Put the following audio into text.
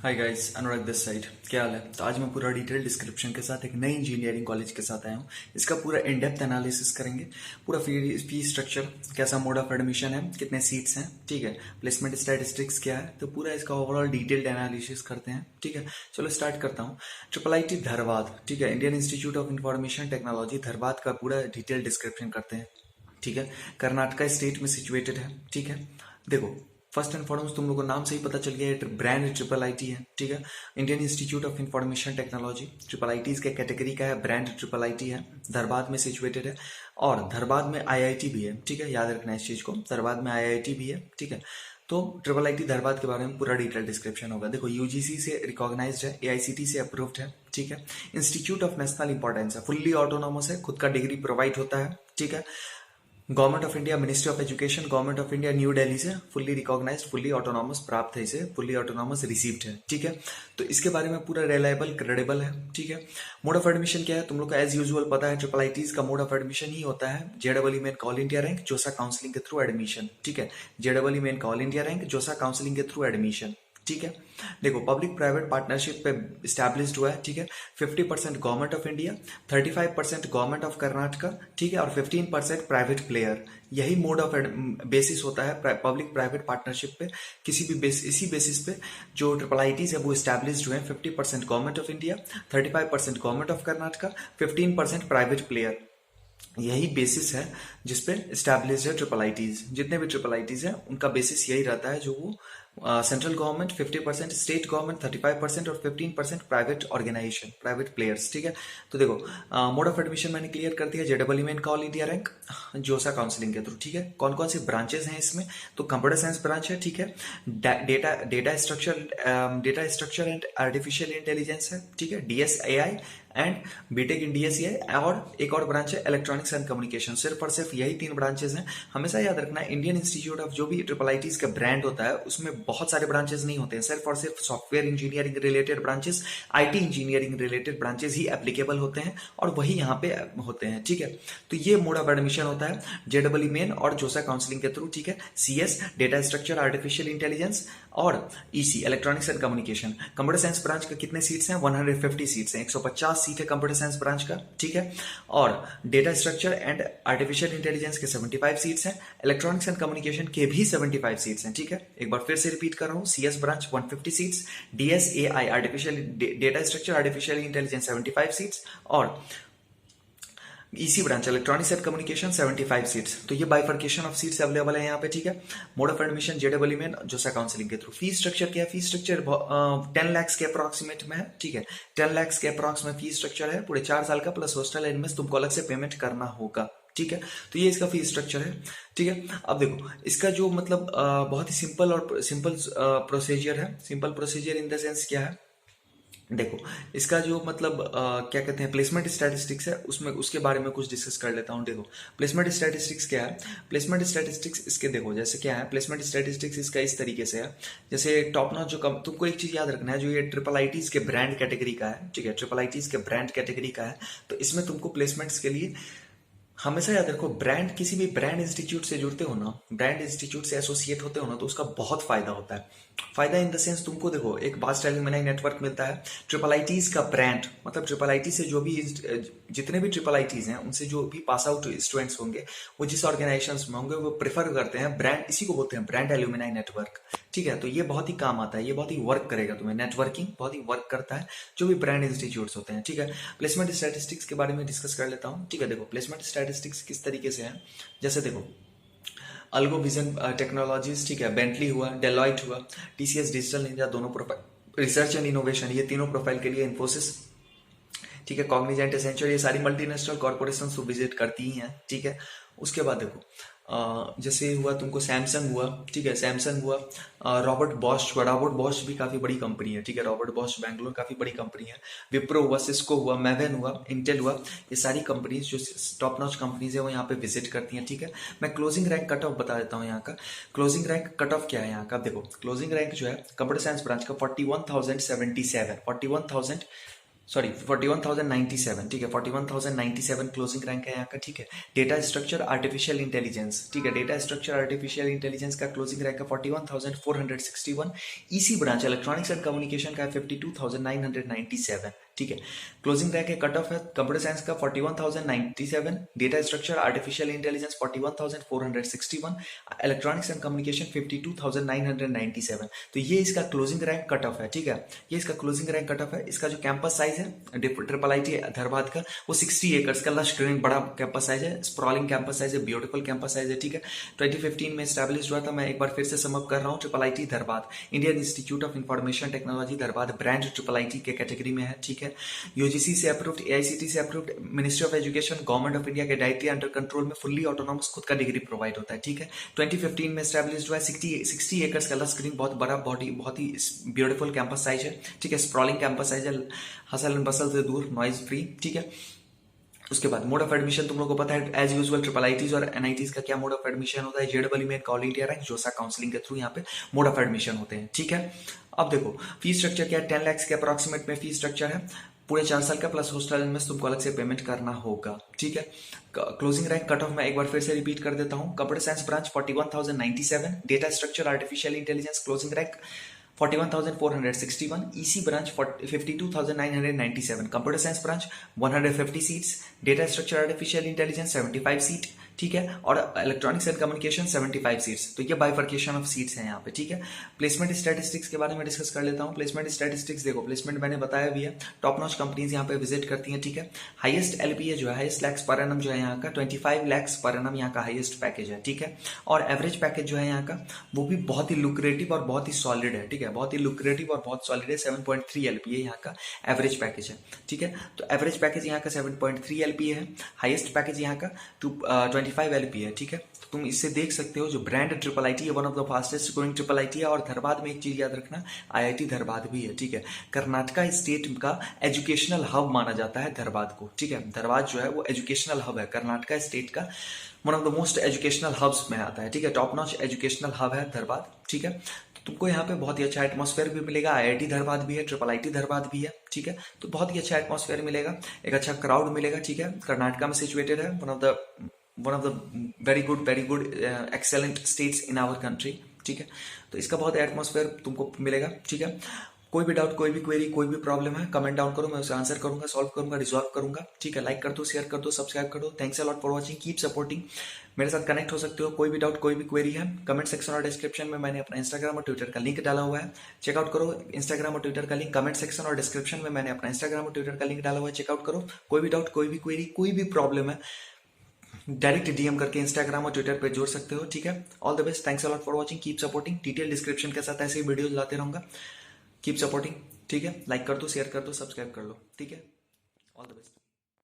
Hi guys, Anurag this side. क्या हाल है? तो आज मैं पूरा डिटेल डिस्क्रिप्शन के साथ एक नई इंजीनियरिंग कॉलेज के साथ आया हूँ। इसका पूरा इन डेप्थ एनालिसिस करेंगे। पूरा फी स्ट्रक्चर, कैसा मोड ऑफ एडमिशन है, कितने सीट्स हैं, ठीक है, प्लेसमेंट स्टैटिस्टिक्स क्या है, तो पूरा इसका ओवरऑल डिटेल्ड एनालिसिस करते हैं। ठीक है, चलो स्टार्ट करता हूँ। ट्रिपल आई धरवाद, ठीक है, Indian institute of information technology Dharwad का पूरा डिटेल डिस्क्रिप्शन करते हैं। ठीक है, कर्नाटका स्टेट में सिचुएटेड है। ठीक है, देखो फर्स्ट एंड फॉरमोस्ट तुम लोगों को नाम से ही पता चल गया है, ब्रांड ट्रिपल आईटी है। ठीक है, Indian institute of information technology triple IT के कैटेगरी का है, ब्रांड ट्रिपल आईटी है, धरबाद में सिचुएटेड है और धरबाद में आईआईटी भी है। ठीक है, याद रखना इस चीज को, धरबाद में आईआईटी भी है। ठीक है, तो ट्रिपल आईटी धरबाद के बारे में पूरा डिटेल डिस्क्रिप्शन होगा। देखो यूजीसी से रिकॉग्नाइज्ड है, एआईसीटी से अप्रूव्ड है। ठीक है, इंस्टीट्यूट ऑफ नेशनल इंपॉर्टेंस है, फुल्ली ऑटोनॉमस है, खुद का डिग्री प्रोवाइड होता है। ठीक है, government of India, ministry of education, government of India new Delhi से फुल्ली रिकॉग्नाइज्ड, फुल्ली ऑटोनॉमस प्राप्त है, इसे फुल्ली ऑटोनॉमस रिसीव्ड है। ठीक है, तो इसके बारे में पूरा रिलायबल क्रेडिबल है। ठीक है, मोड ऑफ एडमिशन क्या है तुम लोग को एज यूजुअल पता है, ट्रिपल आईटीज का मोड ऑफ एडमिशन ही होता है जेडबल मेन ऑल इंडिया रैंक जोसा काउंसलिंग के थ्रू एडमिशन। ठीक है, जेडबल मेन ऑल इंडिया रैंक जोसा काउंसलिंग के थ्रू एडमिशन। ठीक है, देखो पब्लिक प्राइवेट पार्टनरशिप पे स्टैब्लिश्ड हुआ है। ठीक है, 50% government of India, 35% government of Karnataka, ठीक है, और 15% प्राइवेट प्लेयर। यही मोड ऑफ बेसिस होता है पब्लिक प्राइवेट पार्टनरशिप पे। किसी भी इसी बेसिस पे जो ट्रिपल आईटीज है वो स्टैब्लिश्ड हुए हैं। 50% government of India, 35% government of Karnataka, 15% private player. यही बेसिस है जिसपे स्टैब्लिश है ट्रिपल आईटीज। जितने भी ट्रिपल आईटीज हैं उनका बेसिस यही रहता है, जो वो सेंट्रल गवर्नमेंट 50%, स्टेट गवर्नमेंट 35% और 15% प्राइवेट ऑर्गेनाइजेशन, प्राइवेट प्लेयर्स। ठीक है, तो देखो मोड ऑफ एडमिशन मैंने क्लियर कर दिया, जेडबल मेन ऑल इंडिया रैंक जोसा काउंसलिंग के थ्रू। ठीक है, कौन कौन से ब्रांचेस हैं इसमें, तो कंप्यूटर साइंस ब्रांच है। ठीक है, data structure and artificial intelligence है। ठीक है, डीएसएआई एंड बीटेक इन डीएसईआई, और एक और ब्रांच है इलेक्ट्रॉनिक्स एंड कम्युनिकेशन। सिर्फ और सिर्फ यही 3 ब्रांचेस हैं। हमेशा याद रखना है, इंडियन इंस्टीट्यूट ऑफ जो भी ट्रिपल आईटीज का ब्रांड होता है उसमें बहुत सारे ब्रांचेस नहीं होते हैं। सिर्फ और सिर्फ software engineering related branches, IT engineering related branches he applicable होते हैं और वही यहाँ पे होते हैं। ठीक है, तो ये मोड ऑफ एडमिशन होता है जेडबल मेन और जोसा काउंसलिंग के थ्रू। ठीक है, CS data structure artificial intelligence और EC electronics and communication. Computer science branch का कितने सीट्स हैं? 150 सीट्स हैं, 150 सीट है कंप्यूटर साइंस ब्रांच का। ठीक है, और data structure and artificial intelligence के 75 सीट्स हैं, इलेक्ट्रॉनिक्स एंड कम्युनिकेशन के भी 75 सीट्स हैं। ठीक है, एक बार फिर से रिपीट कर रहा हूं, CS branch 150 seats, DSAI artificial data structure artificial intelligence 75 seats और EC branch electronics and communication 75 seats. तो ये बाइफर्केशन ऑफ सीट्स अवेलेबल है यहाँ पे। ठीक है, मोड ऑफ एडमिशन जेडबल में जोसा काउंसलिंग के थ्रू। फीस स्ट्रक्चर क्या है? फीस स्ट्रक्चर 10 लाख के अप्रोक्सीमेट में है। ठीक है, 10 लाख के अप्रोक्स में फीस स्ट्रक्चर है, पूरे 4 साल का, प्लस हॉस्टल एडमिशन तुमको अलग से पेमेंट करना होगा। ठीक है, तो ये इसका फीस स्ट्रक्चर है। ठीक है, अब देखो इसका जो मतलब बहुत ही सिंपल और सिंपल प्रोसीजर है। Simple procedure in the sense क्या है, देखो इसका जो मतलब क्या कहते हैं प्लेसमेंट स्टैटिस्टिक्स है, उसमें उसके बारे में कुछ डिस्कस कर लेता हूँ। देखो प्लेसमेंट स्टैटिस्टिक्स क्या है, प्लेसमेंट स्टैटिस्टिक्स इसके देखो जैसे क्या है, प्लेसमेंट स्टैटिस्टिक्स इसका इस तरीके से है, जैसे टॉप नॉच जो तुमको एक चीज याद रखना है, जो ये ट्रिपल आईटीज के ब्रांड कैटेगरी का है। ठीक है, ट्रिपल आईटीज के ब्रांड कैटेगरी का है, तो इसमें तुमको प्लेसमेंट्स के लिए हमेशा याद रखो, ब्रांड किसी भी ब्रांड इंस्टीट्यूट से जुड़ते हो ना, ब्रांड इंस्टीट्यूट से एसोसिएट होते हो ना, तो उसका बहुत फायदा होता है। फायदा इन द सेंस तुमको देखो एक बास्ट एलुमनाई नेटवर्क मिलता है। ट्रिपल आईटीज का ब्रांड मतलब ट्रिपल आईटी से जो भी जितने भी ट्रिपल आईटीज हैं उनसे जो भी पास आउट स्टूडेंट्स होंगे वो जिस ऑर्गेनाइजेशन में होंगे वो प्रेफर करते हैं ब्रांड, इसी को बोलते हैं ब्रांड एलुमनाई नेटवर्क। ठीक है, तो ये बहुत ही काम आता है, ये बहुत ही वर्क करेगा तुम्हें, नेटवर्किंग बहुत ही वर्क करता है जो भी ब्रांड इंस्टीट्यूट्स होते हैं। ठीक है, प्लेसमेंट स्टैटिस्टिक्स के बारे में डिस्कस कर लेता हूँ। ठीक है, देखो प्लेसमेंट स्टैटिस्टिक्स किस तरीके से है, जैसे देखो अल्गो विजन टेक्नोलॉजीज, ठीक है, बेंटली हुआ, डेलॉइट हुआ, टीसीएस डिजिटल इंडिया, दोनों प्रोफाइल, रिसर्च एंड इनोवेशन, ये तीनों प्रोफाइल के लिए इन्फोसिस, ठीक है, कॉग्निजेंट, एसेंचर, ये सारी मल्टीनेशनल कॉर्पोरेशन तो विजिट करती ही हैं। ठीक है, उसके बाद देखो जैसे हुआ तुमको सैमसंग हुआ, ठीक है, सैमसंग हुआ, रॉबर्ट बॉश हुआ, रॉबर्ट बॉश भी काफी बड़ी कंपनी है। ठीक है, रॉबर्ट बॉश बैंगलोर काफी बड़ी कंपनी है, विप्रो हुआ, सिस्को हुआ, मैवेन हुआ, इंटेल हुआ, ये सारी कंपनीज जो टॉप नॉच कंपनीज है वो यहाँ पे विजिट करती हैं। ठीक है, मैं क्लोजिंग रैंक कट ऑफ बता देता हूँ यहाँ का। क्लोजिंग रैंक कट ऑफ क्या है यहाँ का, देखो क्लोजिंग रैंक जो है कंप्यूटर साइंस ब्रांच का 41,077, 41,000 सॉरी 41,097, ठीक है, 41,097 क्लोजिंग रैंक है यहाँ का, ठीक है। डेटा स्ट्रक्चर आर्टिफिशियल इंटेलिजेंस, ठीक है, डेटा स्ट्रक्चर आर्टिफिशियल इंटेलिजेंस का क्लोजिंग रैंक है 41,461। EC branch electronics and communication का है 52,997, ठीक है। क्लोजिंग रैंक है, कट ऑफ है कंप्यूटर साइंस का 41,097, data structure artificial intelligence 41,461, electronics and communication 52,997। तो ये इसका क्लोजिंग रैंक कट ऑफ है, ठीक है, ये इसका क्लोजिंग रैंक कट ऑफ है। इसका जो कैंपस साइज है ट्रिपल आईटी धनबाद का, वो 60 एकर्स का लश ग्रीन बड़ा कैंपस साइज है, स्प्रॉलिंग कैंपस साइज है, ब्यूटीफुल कैंपस साइज है, ठीक है। 2015 में स्टैब्लिश हुआ था। मैं एक बार फिर से समअप कर रहा हूँ, triple IT Dhanbad, Indian institute of information technology Dhanbad, branch triple IT के कैटेगरी में है, ठीक है। यूजीसी से अप्रूव्ड, एआईसीटी से approved, ministry of education, government of India के डायरेक्टली अंडर कंट्रोल में फुल्ली ऑटोनॉमस खुद का डिग्री प्रोवाइड होता है, ठीक है। 2015 में स्टैब्लिश हुआ है। 60 एकर्स का लश ग्रीन बहुत बड़ा बॉडी, बहुत ही ब्यूटीफुल कैंपस साइज है, ठीक है। स्प्रॉलिंग कैंपस साइज है, हसल एंड बसल से दूर, नॉइज फ्री, ठीक है। उसके बाद मोड ऑफ एडमिशन तुम लोगों को पता है एज यूजुअल, ट्रिपल आईटीज और एनआईटीज का क्या मोड ऑफ एडमिशन होता है, जेडब्ल्यू में ऑल इंडिया रैंक, जोसा काउंसलिंग के थ्रू यहाँ पे मोड ऑफ एडमिशन होते हैं, ठीक है। अब देखो फीस स्ट्रक्चर क्या है, 10 लाख के अप्रोक्सीमेट में फीस स्ट्रक्चर है, पूरे 4 साल का, प्लस हॉस्टल में तुमको अलग से पेमेंट करना होगा, ठीक है। क्लोजिंग रैंक कट ऑफ मैं एक बार फिर से रिपीट कर देता हूं, computer science branch 41,097, data structure artificial intelligence closing rank 41,461, EC branch 52,997, computer science branch 150 seats, data structure artificial intelligence 75 seat, ठीक है, और इलेक्ट्रॉनिक्स एंड कम्युनिकेशन 75 सीट्स। तो ये बाइफर्केशन ऑफ सीट्स हैं यहाँ पे, ठीक है। प्लेसमेंट स्टैटिस्टिक्स के बारे में डिस्कस कर लेता हूँ। प्लेसमेंट स्टैटिस्टिक्स देखो, प्लेसमेंट मैंने बताया भी है, टॉप नॉच कंपनीज यहाँ पे विजिट करती हैं, ठीक है। हाईएस्ट एलपीए जो है, हाईएस्ट लैक्स पर एनम जो है यहाँ का 25 लैक्स पर एनम यहाँ का हाईएस्ट पैकेज है, ठीक है। और एवरेज पैकेज जो है यहाँ का वो भी बहुत ही लुक्रेटिव और बहुत ही सॉलिड है, ठीक है, बहुत ही लुक्रेटिव और बहुत सॉलिड है। 7.3 एलपीए यहाँ का एवरेज पैकेज है, ठीक है। तो एवरेज पैकेज यहाँ का 7.3 एलपीए है, हाईएस्ट पैकेज यहाँ का 25 एलपीए है, ठीक है। तो तुम इससे देख सकते हो जो ब्रांड ट्रिपल आईटी है, one of the fastest growing triple IT है। और धनबाद में एक चीज याद रखना, आईआईटी धनबाद भी है, ठीक है। कर्नाटका स्टेट का एजुकेशनल हब माना जाता है धनबाद को, ठीक है। धनबाद जो है वो एजुकेशनल हब है, कर्नाटका स्टेट का one of the most educational hubs में आता है, ठीक है। टॉप नॉच एजुकेशनल हब है धनबाद, ठीक है। तुमको यहाँ पे बहुत ही अच्छा एटमॉस्फेयर भी मिलेगा, आईआईटी धनबाद भी है, ट्रिपल आईटी धनबाद भी है, ठीक है। तो बहुत ही अच्छा एटमॉस्फेयर मिलेगा, एक अच्छा क्राउड मिलेगा, ठीक है। कर्नाटका में सिचुएटेड है, one of the very good excellent states in our country, ठीक है। तो इसका बहुत एटमॉस्फेयर तुमको मिलेगा, ठीक है। कोई भी डाउट, कोई भी क्वेरी, कोई भी प्रॉब्लम है, कमेंट डाउन करो, मैं उसे आंसर करूंगा, सॉल्व करूंगा, रिजॉल्व करूंगा, ठीक है। लाइक कर दो, शेयर कर दो, सब्सक्राइब कर दो। Thanks a lot for watching, keep supporting, मेरे साथ कनेक्ट हो सकते हो। कोई भी डाउट, कोई भी क्वेरी है, कमेंट सेक्शन और डिस्क्रिप्शन में मैंने अपना इंस्टाग्राम और ट्विटर का लिंक डाला हुआ है, चेकआउट करो। इंस्टाग्राम और ट्विटर का लिंक कमेंट सेक्शन और डिस्क्रिप्शन में मैंने अपना इंस्टाग्राम और ट्विटर का लिंक डाला हुआ है, चेकआउट करो। कोई भी डाउट, कोई भी क्वेरी, कोई भी प्रॉब्लम है, डायरेक्ट डीएम करके इंस्टाग्राम और ट्विटर पे जोड़ सकते हो, ठीक है। All the best, thanks a lot for watching, keep supporting. Detail description के साथ ऐसे ही वीडियोस लाते रहूंगा, कीप सपोर्टिंग, ठीक है। लाइक कर दो, शेयर कर दो, सब्सक्राइब कर लो, ठीक है। All the best.